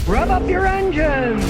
Rev up your engines!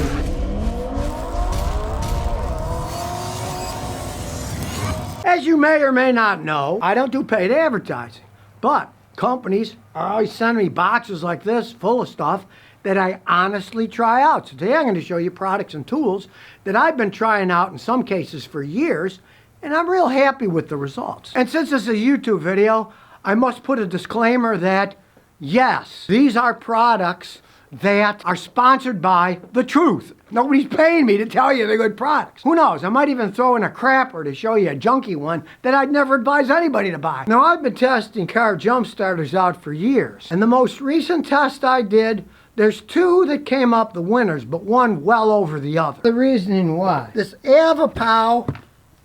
As you may or may not know, I don't do paid advertising, but companies are always sending me boxes like this full of stuff that I honestly try out. So today I'm going to show you products and tools that I've been trying out in some cases for years, and I'm real happy with the results. And since this is a YouTube video, I must put a disclaimer that, yes, these are products that are sponsored by the truth. Nobody's paying me to tell you they're good products. Who knows? I might even throw in a crapper to show you a junky one that I'd never advise anybody to buy. Now, I've been testing car jump starters out for years, and the most recent test I did, there's two that came up the winners, but one well over the other. The reasoning why. This Avapow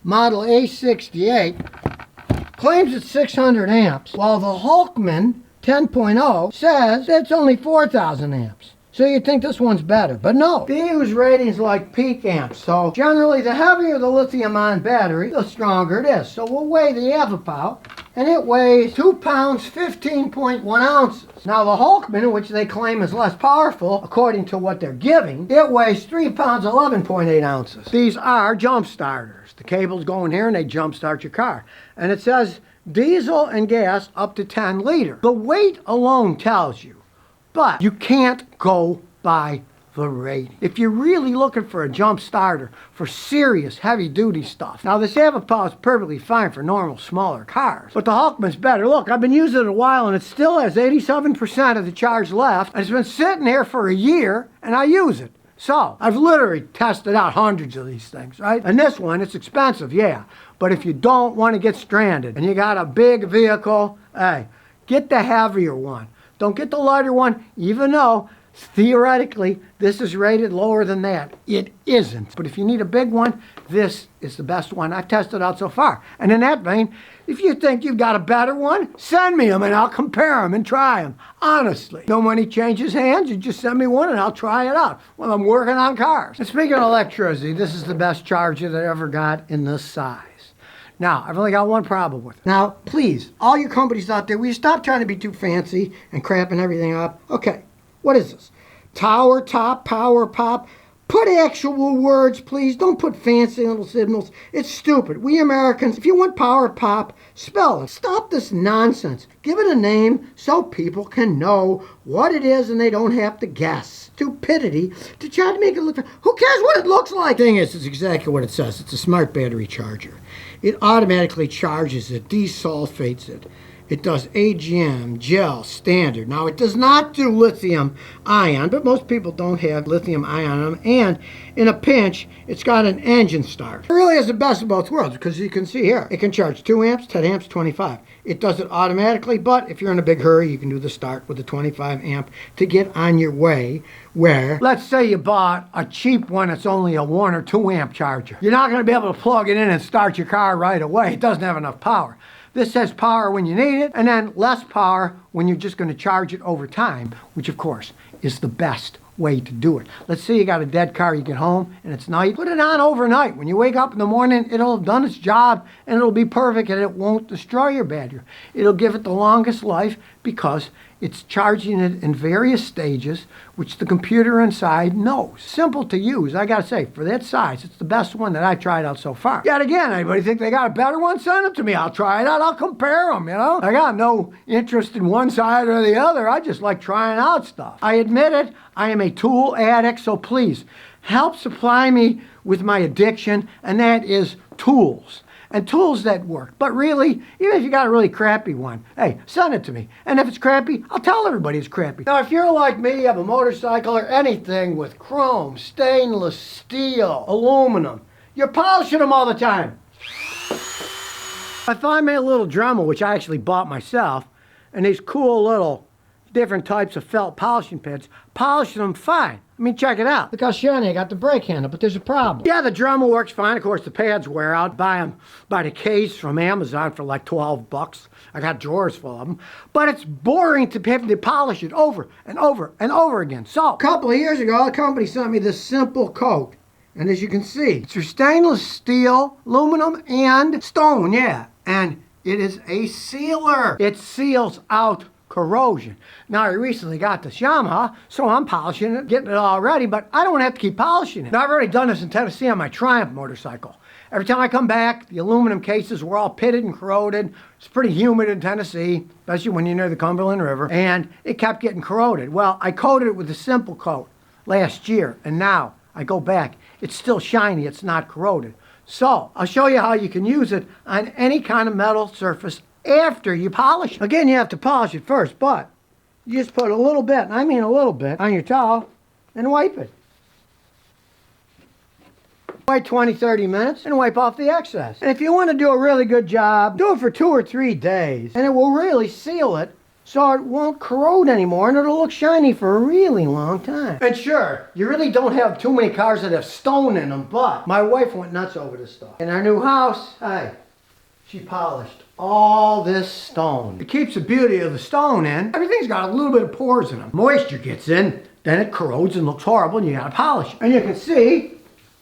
model A68 claims it's 600 amps, while the Hulkman 10.0 says it's only 4,000 amps. So you'd think this one's better, but no. They use ratings like peak amps, so generally the heavier the lithium-ion battery, the stronger it is. So we'll weigh the Avapow, and it weighs 2 pounds 15.1 ounces. Now the Hulkman, which they claim is less powerful, according to what they're giving, it weighs 3 pounds 11.8 ounces. These are jump starters. The cables go in here and they jump start your car. And it says diesel and gas up to 10 liter. The weight alone tells you, but you can't go by the rating. If you're really looking for a jump starter for serious heavy duty stuff. Now this Avapow is perfectly fine for normal smaller cars, but the Hulkman's better. Look, I've been using it a while and it still has 87% of the charge left, and it's been sitting there for a year and I use it. So, I've literally tested out hundreds of these things, right? And this one, it's expensive, yeah. But if you don't want to get stranded and you got a big vehicle, hey, get the heavier one. Don't get the lighter one, even though theoretically this is rated lower than that. It isn't. But if you need a big one, this is the best one I've tested out so far. And in that vein, if you think you've got a better one, send me them and I'll compare them and try them. Honestly. No money changes hands. You just send me one and I'll try it out while I'm working on cars. And speaking of electricity, this is the best charger that I ever got in this size. Now, I've only got one problem with it. Now, please, all your companies out there, will you stop trying to be too fancy and crapping everything up? Okay, what is this? Tower top, power pop. Put actual words, please. Don't put fancy little symbols. It's stupid. We Americans, if you want power pop, spell it. Stop this nonsense. Give it a name so people can know what it is and they don't have to guess. Stupidity to try to make it look... Who cares what it looks like? Thing is, it's exactly what it says. It's a smart battery charger. It automatically charges it, desulfates it. It does AGM, gel, standard. Now, it does not do lithium ion, but most people don't have lithium ion on them. And in a pinch, it's got an engine start. It really is the best of both worlds, because you can see here, it can charge 2 amps, 10 amps, 25. It does it automatically, but if you're in a big hurry, you can do the start with the 25 amp to get on your way where, let's say you bought a cheap one that's only a 1 or 2 amp charger. You're not going to be able to plug it in and start your car right away. It doesn't have enough power. This has power when you need it, and then less power when you're just going to charge it over time, which of course is the best way to do it. Let's say you got a dead car, you get home and it's night. Put it on overnight. When you wake up in the morning, it'll have done its job and it'll be perfect and it won't destroy your battery. It'll give it the longest life because it's charging it in various stages, which the computer inside knows. Simple to use, I gotta say, for that size, it's the best one that I tried out so far. Yet again, anybody think they got a better one? Send it to me, I'll try it out, I'll compare them, you know? I got no interest in one side or the other, I just like trying out stuff. I admit it, I am a tool addict, so please, help supply me with my addiction, and that is tools. And tools that work. But really, even if you got a really crappy one, hey, send it to me. And if it's crappy, I'll tell everybody it's crappy. Now, if you're like me, you have a motorcycle or anything with chrome, stainless steel, aluminum, you're polishing them all the time. I finally made a little Dremel, which I actually bought myself, and these cool little different types of felt polishing pads, polishing them fine. I mean, check it out. Look how shiny I got the brake handle, but there's a problem. Yeah, the Dremel works fine. Of course, the pads wear out. Buy them by the case from Amazon for like 12 bucks. I got drawers full of them. But it's boring to have to polish it over and over and over again. So, a couple of years ago, the company sent me this simple coat. And as you can see, it's for stainless steel, aluminum, and stone, yeah. And it is a sealer. It seals out corrosion. Now, I recently got this Yamaha, so I'm polishing it, getting it all ready, but I don't have to keep polishing it. Now, I've already done this in Tennessee on my Triumph motorcycle. Every time I come back, the aluminum cases were all pitted and corroded. It's pretty humid in Tennessee, especially when you're near the Cumberland River, and it kept getting corroded. Well, I coated it with a simple coat last year, and now I go back. It's still shiny, it's not corroded. So, I'll show you how you can use it on any kind of metal surface after you polish it. Again, you have to polish it first, but you just put a little bit, and I mean a little bit, on your towel and wipe it. Wait 20, 30 minutes and wipe off the excess. And if you want to do a really good job, do it for 2 or 3 days, and it will really seal it so it won't corrode anymore, and it'll look shiny for a really long time. And sure, you really don't have too many cars that have stone in them, but my wife went nuts over this stuff. In our new house, hey, she polished all this stone. It keeps the beauty of the stone in. Everything's got a little bit of pores in them. Moisture gets in, then it corrodes and looks horrible, and you gotta polish it. And you can see,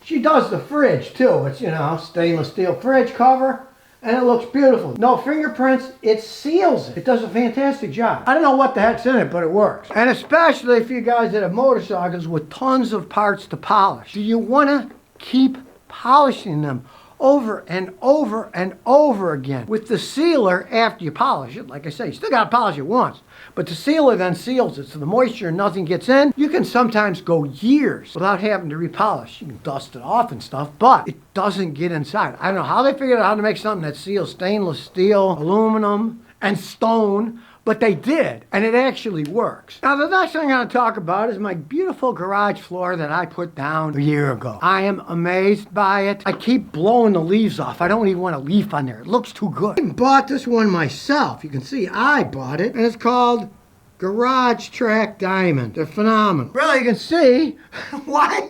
she does the fridge too. It's, you know, stainless steel fridge cover, and it looks beautiful. No fingerprints, it seals it. It does a fantastic job. I don't know what the heck's in it, but it works. And especially for you guys that have motorcycles with tons of parts to polish. Do you want to keep polishing them over and over and over again with the sealer after you polish it? Like I say, you still got to polish it once, but the sealer then seals it so the moisture and nothing gets in. You can sometimes go years without having to repolish. You can dust it off and stuff, but it doesn't get inside. I don't know how they figured out how to make something that seals stainless steel, aluminum, and stone, but they did, and it actually works. Now, the next thing I'm going to talk about is my beautiful garage floor that I put down a year ago. I am amazed by it. I keep blowing the leaves off. I don't even want a leaf on there. It looks too good. I bought this one myself. You can see I bought it, and it's called Garage Track Diamond. They're phenomenal. Well, you can see why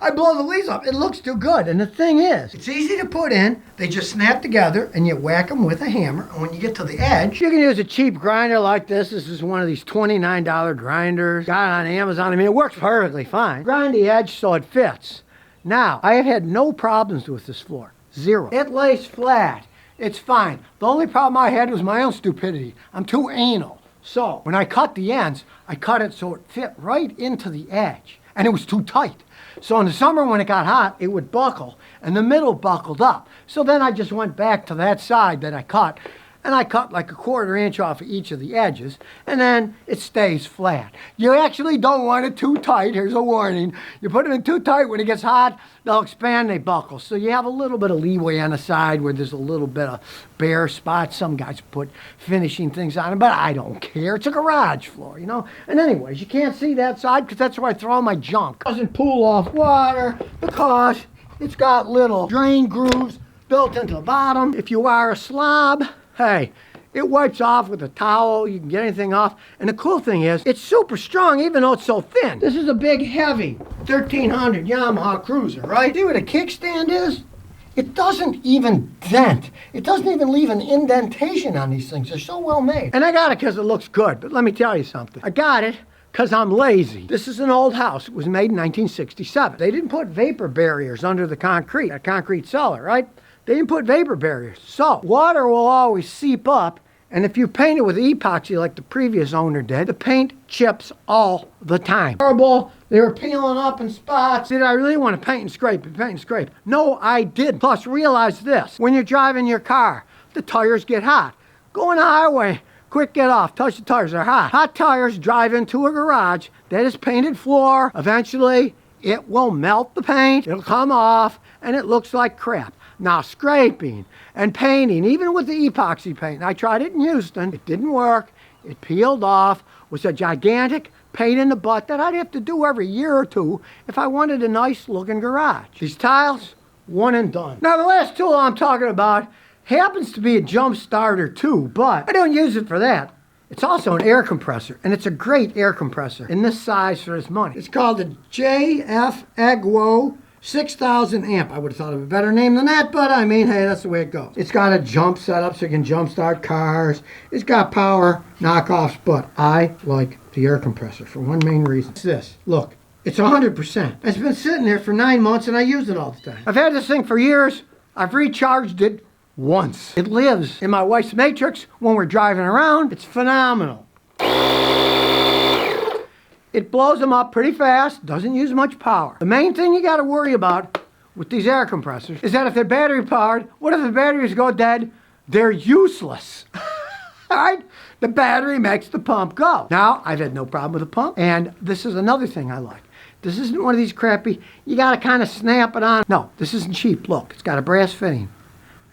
I blow the leaves off. It looks too good. And the thing is, it's easy to put in. They just snap together and you whack them with a hammer. And when you get to the edge, you can use a cheap grinder like this. This is one of these $29 grinders. Got it on Amazon. I mean, it works perfectly fine. Grind the edge so it fits. Now, I have had no problems with this floor. Zero. It lays flat. It's fine. The only problem I had was my own stupidity. I'm too anal. So, when I cut the ends, I cut it so it fit right into the edge. And it was too tight. So in the summer when it got hot, it would buckle. And the middle buckled up. So then I just went back to that side that I cut. And I cut like a 1/4 inch off of each of the edges. And then it stays flat. You actually don't want it too tight. Here's a warning. You put it in too tight, when it gets hot, they'll expand, they buckle. So you have a little bit of leeway on the side where there's a little bit of bare spots. Some guys put finishing things on it, but I don't care. It's a garage floor, you know. And anyways, you can't see that side because that's where I throw my junk. It doesn't pool off water because it's got little drain grooves built into the bottom. If you are a slob, hey, it wipes off with a towel. You can get anything off. And the cool thing is, it's super strong even though it's so thin. This is a big, heavy 1300 Yamaha Cruiser, right? See what a kickstand is? It doesn't even dent. It doesn't even leave an indentation on these things. They're so well made. And I got it because it looks good. But let me tell you something. I got it because I'm lazy. This is an old house. It was made in 1967. They didn't put vapor barriers under the concrete, a concrete cellar, right? They didn't put vapor barriers. So water will always seep up, and if you paint it with epoxy like the previous owner did, the paint chips all the time. Horrible. They were peeling up in spots. Did I really want to paint and scrape and paint and scrape? No, I didn't. Plus, realize this. When you're driving your car, the tires get hot. Go on the highway. Quick, get off. Touch the tires. They're hot. Hot tires drive into a garage that is painted floor. Eventually, it will melt the paint. It'll come off, and it looks like crap. Now, scraping and painting, even with the epoxy paint, I tried it in Houston. It didn't work. It peeled off. It was a gigantic pain in the butt that I'd have to do every year or two if I wanted a nice looking garage. These tiles, one and done. Now, the last tool I'm talking about happens to be a jump starter too, but I don't use it for that. It's also an air compressor, and it's a great air compressor in this size for this money. It's called the JF Agwo 6,000 amp. I would have thought of a better name than that, but I mean, hey, that's the way it goes. It's got a jump setup so you can jump start cars. It's got power knockoffs, but I like the air compressor for one main reason. It's this. Look, it's 100%. It's been sitting there for 9 months and I use it all the time. I've had this thing for years. I've recharged it once. It lives in my wife's matrix when we're driving around. It's phenomenal. It blows them up pretty fast, doesn't use much power. The main thing you got to worry about with these air compressors is that if they're battery powered, what if the batteries go dead? They're useless. All right? The battery makes the pump go. Now, I've had no problem with the pump, and this is another thing I like. This isn't one of these crappy, you got to kind of snap it on. No, this isn't cheap. Look, it's got a brass fitting,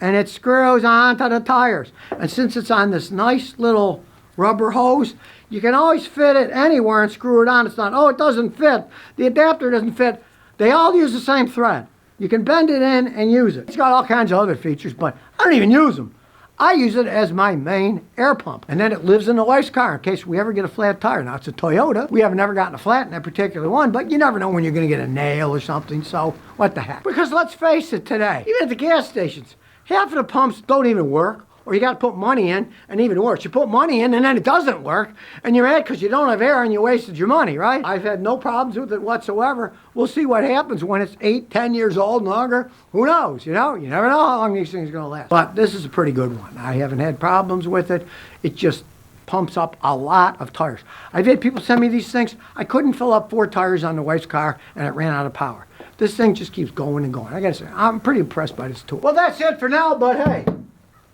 and it screws onto the tires. And since it's on this nice little rubber hose, you can always fit it anywhere and screw it on. It's not, oh, it doesn't fit. The adapter doesn't fit. They all use the same thread. You can bend it in and use it. It's got all kinds of other features, but I don't even use them. I use it as my main air pump. And then it lives in the wife's car in case we ever get a flat tire. Now, it's a Toyota. We have never gotten a flat in that particular one, but you never know when you're going to get a nail or something, so what the heck. Because let's face it today, even at the gas stations, half of the pumps don't even work, or you got to put money in, and even worse, you put money in and then it doesn't work, and you're mad because you don't have air and you wasted your money, right? I've had no problems with it whatsoever. We'll see what happens when it's 8, 10 years old and longer. Who knows, you know? You never know how long these things are going to last. But this is a pretty good one. I haven't had problems with it. It just pumps up a lot of tires. I've had people send me these things. I couldn't fill up 4 tires on the wife's car, and it ran out of power. This thing just keeps going and going. I got to say, I'm pretty impressed by this tool. Well, that's it for now, but hey,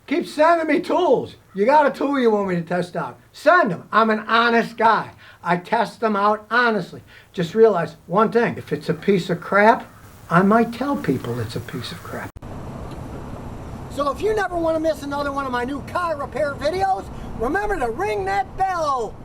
keep sending me tools. You got a tool you want me to test out. Send them. I'm an honest guy. I test them out honestly. Just realize one thing. If it's a piece of crap, I might tell people it's a piece of crap. So if you never want to miss another one of my new car repair videos, remember to ring that bell.